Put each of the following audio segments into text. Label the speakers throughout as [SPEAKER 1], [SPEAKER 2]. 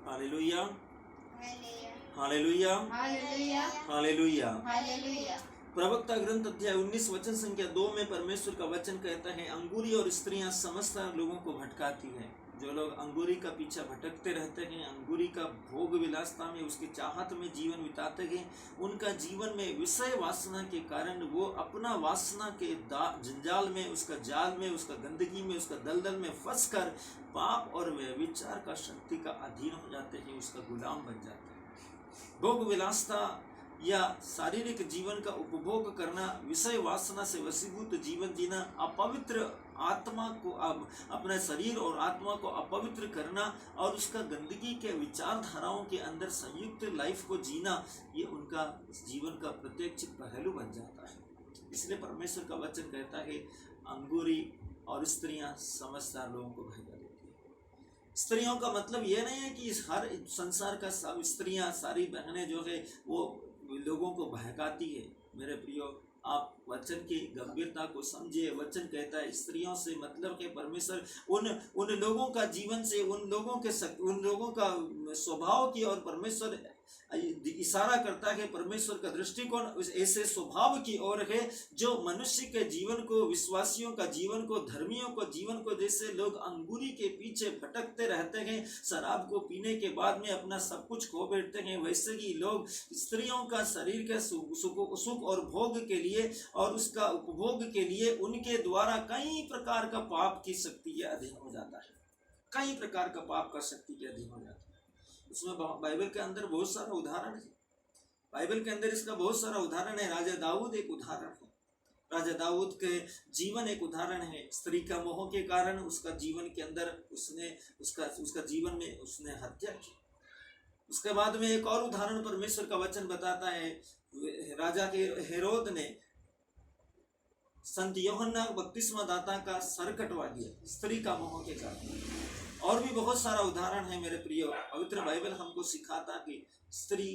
[SPEAKER 1] Hallelujah, hallelujah, hallelujah. प्रवक्ता ग्रंथ अध्याय 19 वचन संख्या 2 में परमेश्वर का वचन कहता है, अंगूरी और स्त्रियां समस्त लोगों को भटकाती है। जो लोग अंगूरी का पीछा भटकते रहते हैं, अंगूरी का भोग विलासता में, उसकी चाहत में जीवन बिताते हैं, उनका जीवन में विषय वासना के कारण वो अपना वासना के जंजाल में, उसका जाल में, उसका गंदगी में, उसका दलदल में फंसकर पाप और व्यभिचार का शक्ति का अधीन हो जाते हैं, उसका गुलाम बन जाते हैं। भोग विलासता या शारीरिक जीवन का उपभोग करना, विषय वासना से वशीभूत जीवन जीना, अपवित्र आत्मा को अपने शरीर और आत्मा को अपवित्र करना और उसका गंदगी के विचारधाराओं के अंदर संयुक्त लाइफ को जीना, ये उनका जीवन का प्रत्यक्ष पहलू बन जाता है। इसलिए परमेश्वर का वचन कहता है, अंगूरी और स्त्रियां समझदार लोगों को भगा देती है। स्त्रियों का मतलब ये नहीं है कि हर संसार का सब स्त्रियां, सारी बहनें जो है वो लोगों को बहकाती है। मेरे प्रियो, आप वचन की गंभीरता को समझिए। वचन कहता है स्त्रियों से मतलब है परमेश्वर उन लोगों का जीवन से, उन लोगों का स्वभाव की और परमेश्वर इशारा करता है। परमेश्वर का दृष्टिकोण ऐसे स्वभाव की ओर है जो मनुष्य के जीवन को, विश्वासियों का जीवन को, धर्मियों को जीवन को, जैसे लोग अंगूरी के पीछे भटकते रहते हैं, शराब को पीने के बाद में अपना सब कुछ खो बैठते हैं, वैसे ही लोग स्त्रियों का शरीर के सुख और भोग के लिए और उसका उपभोग के लिए उनके द्वारा कई प्रकार का पाप की शक्ति के अधीन हो जाता है। कई प्रकार का पाप का शक्ति के अधीन हो जाता है। उसमें बाइबल के अंदर बहुत सारा उदाहरण है। बाइबल के अंदर इसका बहुत सारा उदाहरण है। राजा दाऊद एक उदाहरण है। राजा दाऊद के जीवन एक उदाहरण है। स्त्री का मोह के कारण उसका जीवन के अंदर उसका जीवन में उसने हत्या की। उसके बाद में एक और उदाहरण परमेश्वर का वचन बताता है, राजा के हेरोद ने संत यूहन्ना बपतिस्मा दाता का सर कटवा दिया स्त्री का मोह के कारण। और भी बहुत सारा उदाहरण है मेरे प्रियो। पवित्र बाइबल हमको सिखाता कि स्त्री,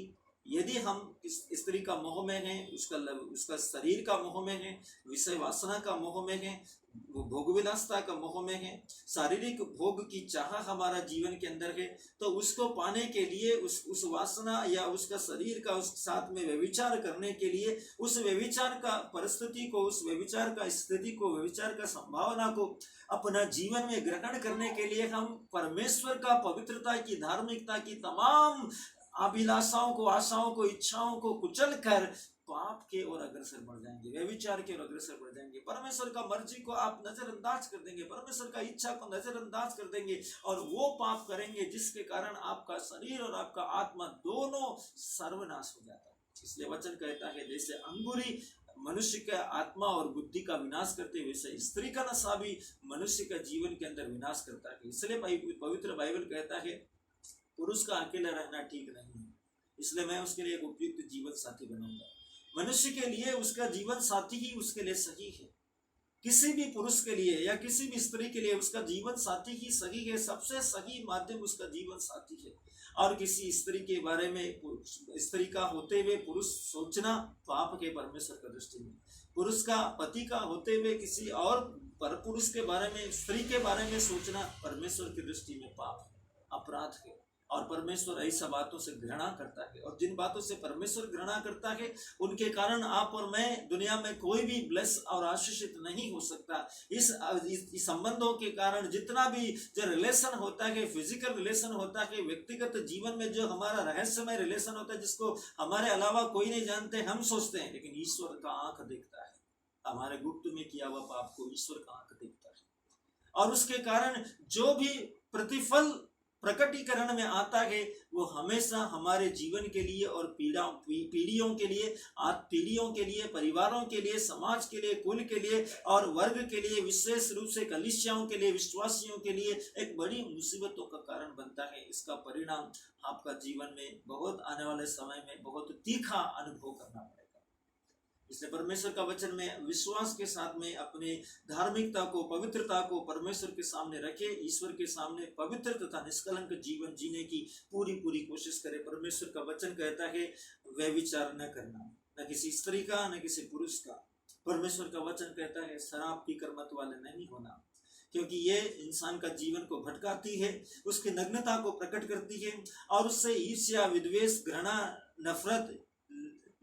[SPEAKER 1] यदि हम इस स्त्री का मोह में हैं, उसका शरीर का मोह में है, विषय वासना का मोह में है, वो भोग विलासता का मोह में है, शारीरिक भोग की चाह हमारा जीवन के अंदर है, तो उसको पाने के लिए उस वासना या उसका शरीर का उस साथ में व्यभिचार करने के लिए, उस व्यभिचार का परिस्थिति को, उस व्यभिचार का स्थिति को, व्यभिचार का संभावना को अपना जीवन में ग्रहण करने के लिए हम परमेश्वर का, पवित्रता की, धार्मिकता की तमाम अभिलाषाओं को, आशाओं को, इच्छाओं को कुचल कर पाप के ओर अग्रसर बढ़ जाएंगे, व्यभिचार के ओर अग्रसर बढ़ जाएंगे। परमेश्वर का मर्जी को आप नजरअंदाज कर देंगे, परमेश्वर का इच्छा को नजरअंदाज कर देंगे और वो पाप करेंगे जिसके कारण आपका शरीर और आपका आत्मा दोनों सर्वनाश हो जाता है। इसलिए वचन कहता है, जैसे अंगूरी मनुष्य का आत्मा और बुद्धि का विनाश करते हुए वैसे स्त्री का नशा भी मनुष्य का जीवन के अंदर विनाश करता है। इसलिए पवित्र बाइबल कहता है, पुरुष का अकेला रहना ठीक नहीं है, इसलिए मैं उसके लिए एक उपयुक्त जीवन साथी बनाऊंगा। मनुष्य के लिए उसका जीवन साथी ही उसके लिए सही है। किसी भी पुरुष के लिए या किसी भी स्त्री के लिए उसका जीवन साथी ही सही है। सबसे सही माध्यम उसका जीवन साथी है। और किसी स्त्री के बारे में, स्त्री का होते हुए पुरुष सोचना पाप के परमेश्वर का दृष्टि में, पुरुष का पति का होते हुए किसी और पर पुरुष के बारे में, स्त्री के बारे में सोचना परमेश्वर की दृष्टि में पाप है, अपराध है। और परमेश्वर ऐसा बातों से घृणा करता है। और जिन बातों से परमेश्वर घृणा करता है उनके कारण आप और मैं, दुनिया में कोई भी ब्लेस और आशीषित नहीं हो सकता। इस संबंधों के कारण जितना भी जो रिलेशन होता है, फिजिकल रिलेशन होता है, व्यक्तिगत जीवन में जो हमारा रहस्यमय रिलेशन होता है, जिसको हमारे अलावा कोई नहीं जानते, हम सोचते हैं, लेकिन ईश्वर का आंख देखता है। हमारे गुप्त में किया हुआ पाप को ईश्वर का आंख देखता है। और उसके कारण जो भी प्रतिफल प्रकटीकरण में आता है वो हमेशा हमारे जीवन के लिए और पीढ़ियों के लिए, परिवारों के लिए, समाज के लिए, कुल के लिए और वर्ग के लिए, विशेष रूप से कलीसियाओं के लिए, विश्वासियों के लिए एक बड़ी मुसीबतों का कारण बनता है। इसका परिणाम आपका जीवन में बहुत आने वाले समय में बहुत तीखा अनुभव करना पड़ेगा। इसलिए परमेश्वर का वचन में विश्वास के साथ में अपने धार्मिकता को, पवित्रता को परमेश्वर के सामने रखे, ईश्वर के सामने पवित्र तथा निष्कलंक जीवन जीने की पूरी कोशिश करे। परमेश्वर का वचन कहता है व्यभिचार न करना, न किसी स्त्री का, न किसी पुरुष का। परमेश्वर का वचन कहता है शराब पीकर मत वाले नहीं होना। क्योंकि ये इंसान का जीवन को भटकाती है, उसकी नग्नता को प्रकट करती है और उससे ईर्ष्या, विद्वेष, घृणा, नफरत,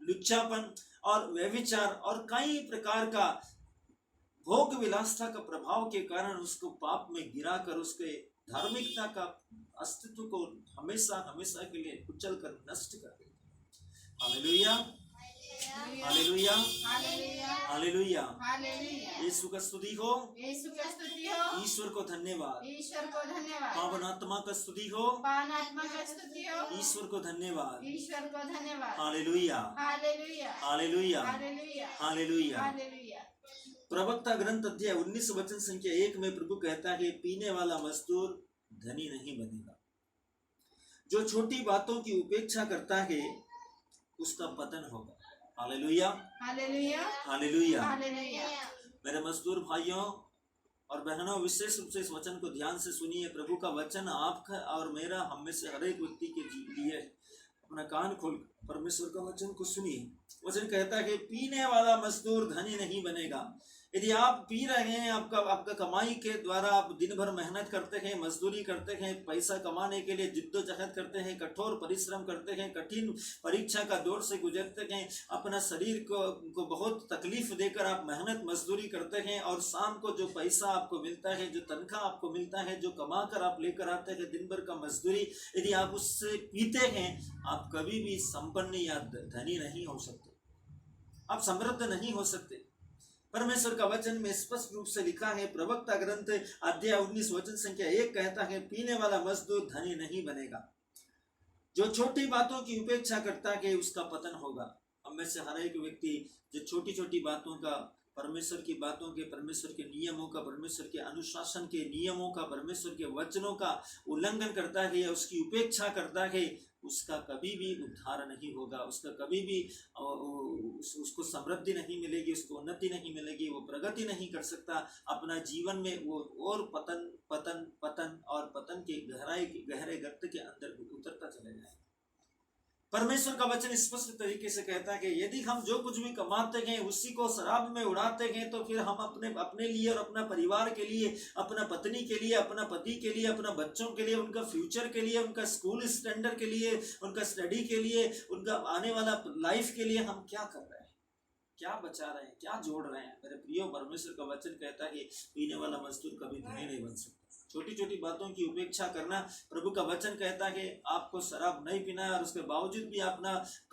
[SPEAKER 1] लुच्चापन और व्यभिचार और कई प्रकार का भोग विलासता का प्रभाव के कारण उसको पाप में गिराकर उसके धार्मिकता का अस्तित्व को हमेशा हमेशा के लिए कुचल कर नष्ट कर देते हैं। हालेलुया, हालेलुया, हालेलुया, यीशु का स्तुति हो, ईश्वर को धन्यवाद, पावन आत्मा का स्तुति हो, ईश्वर को धन्यवाद, हालेलुया, हालेलुया, हालेलुया। प्रवक्ता ग्रंथ अध्याय 19 वचन संख्या 1 में प्रभु कहता है, पीने वाला मजदूर धनी नहीं बनेगा। जो छोटी बातों की उपेक्षा करता है उसका पतन होगा। Hallelujah, hallelujah, hallelujah. मेरे मजदूर भाइयों और बहनों, विशेष रूप से इस वचन को ध्यान से सुनिए। प्रभु का वचन आपका और मेरा, हम में से हर एक व्यक्ति के लिए अपना कान खोल परमेश्वर का वचन को सुनिए। वचन कहता है कि पीने वाला मजदूर धनी नहीं बनेगा। यदि आप पी रहे हैं, आपका कमाई के द्वारा आप दिन भर मेहनत करते हैं, मजदूरी करते हैं, पैसा कमाने के लिए जिद्दोजहद करते हैं, कठोर परिश्रम करते हैं, कठिन परीक्षा का दौर से गुजरते हैं, अपना शरीर को बहुत तकलीफ देकर आप मेहनत मजदूरी करते हैं और शाम को जो पैसा आपको मिलता है, जो तनख्वाह आपको मिलता है, जो कमा कर आप लेकर आते हैं दिन भर का मजदूरी, यदि आप उससे पीते हैं, आप कभी भी संपन्न या धनी नहीं हो सकते, आप समृद्ध नहीं हो सकते। परमेश्वर का वचन में स्पष्ट रूप से लिखा है, प्रवक्ता ग्रंथ अध्याय 19 वचन संख्या 1 कहता है, पीने वाला मजदूर धनी नहीं बनेगा। जो छोटी बातों की उपेक्षा करता है उसका पतन होगा। हम में से हर एक व्यक्ति जो छोटी छोटी बातों का, परमेश्वर की बातों के, परमेश्वर के नियमों का, परमेश्वर के अनुशासन के नियमों का, परमेश्वर के वचनों का उल्लंघन करता है या उसकी उपेक्षा करता है, उसका कभी भी उद्धार नहीं होगा, उसका कभी भी उसको समृद्धि नहीं मिलेगी, उसको उन्नति नहीं मिलेगी, वो प्रगति नहीं कर सकता अपना जीवन में। वो और पतन पतन पतन और पतन के गहरे गर्त के अंदर उतरता चले जाएगा। परमेश्वर का वचन स्पष्ट तरीके से कहता है कि यदि हम जो कुछ भी कमाते हैं उसी को शराब में उड़ाते हैं, तो फिर हम अपने लिए और अपना परिवार के लिए, अपना पत्नी के लिए, अपना पति के लिए, अपना बच्चों के लिए, उनका फ्यूचर के लिए, उनका स्कूल स्टैंडर्ड के लिए, उनका स्टडी के लिए, उनका आने वाला लाइफ के लिए हम क्या कर रहे हैं, क्या बचा रहे हैं, क्या जोड़ रहे हैं। मेरे प्रियो, परमेश्वर का वचन कहता है कि पीने वाला मजदूर कभी धनी नहीं बन सकता। छोटी छोटी बातों की उपेक्षा करना, प्रभु का वचन कहता है कि आपको शराब नहीं पीना है और उसके बावजूद भी अपना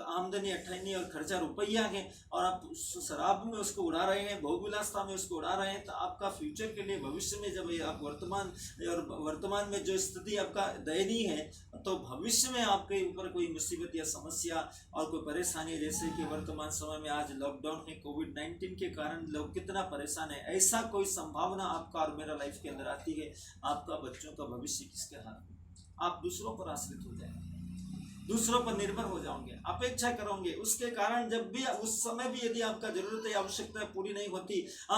[SPEAKER 1] आमदनी अठन्नी और खर्चा रुपया है और आप उस शराब में उसको उड़ा रहे हैं, भोग विलासता में उसको उड़ा रहे हैं, तो आपका फ्यूचर के लिए, भविष्य में जब आप वर्तमान में जो स्थिति आपका दयनीय है, तो भविष्य में आपके ऊपर कोई मुसीबत या समस्या और कोई परेशानी, जैसे कि वर्तमान समय में आज लॉकडाउन है, कोविड-19 के कारण लोग कितना परेशान है, ऐसा कोई संभावना आपका और मेरा लाइफ के अंदर आती है, आपका बच्चों का भविष्य किसके हाथ में? आप दूसरों पर आश्रित हो जाएंगे, दूसरों पर निर्भर हो जाओगे, अपेक्षा करोगे, उसके कारण जब भी उस समय भी यदि आपका जरूरत या आवश्यकता पूरी नहीं होती, आप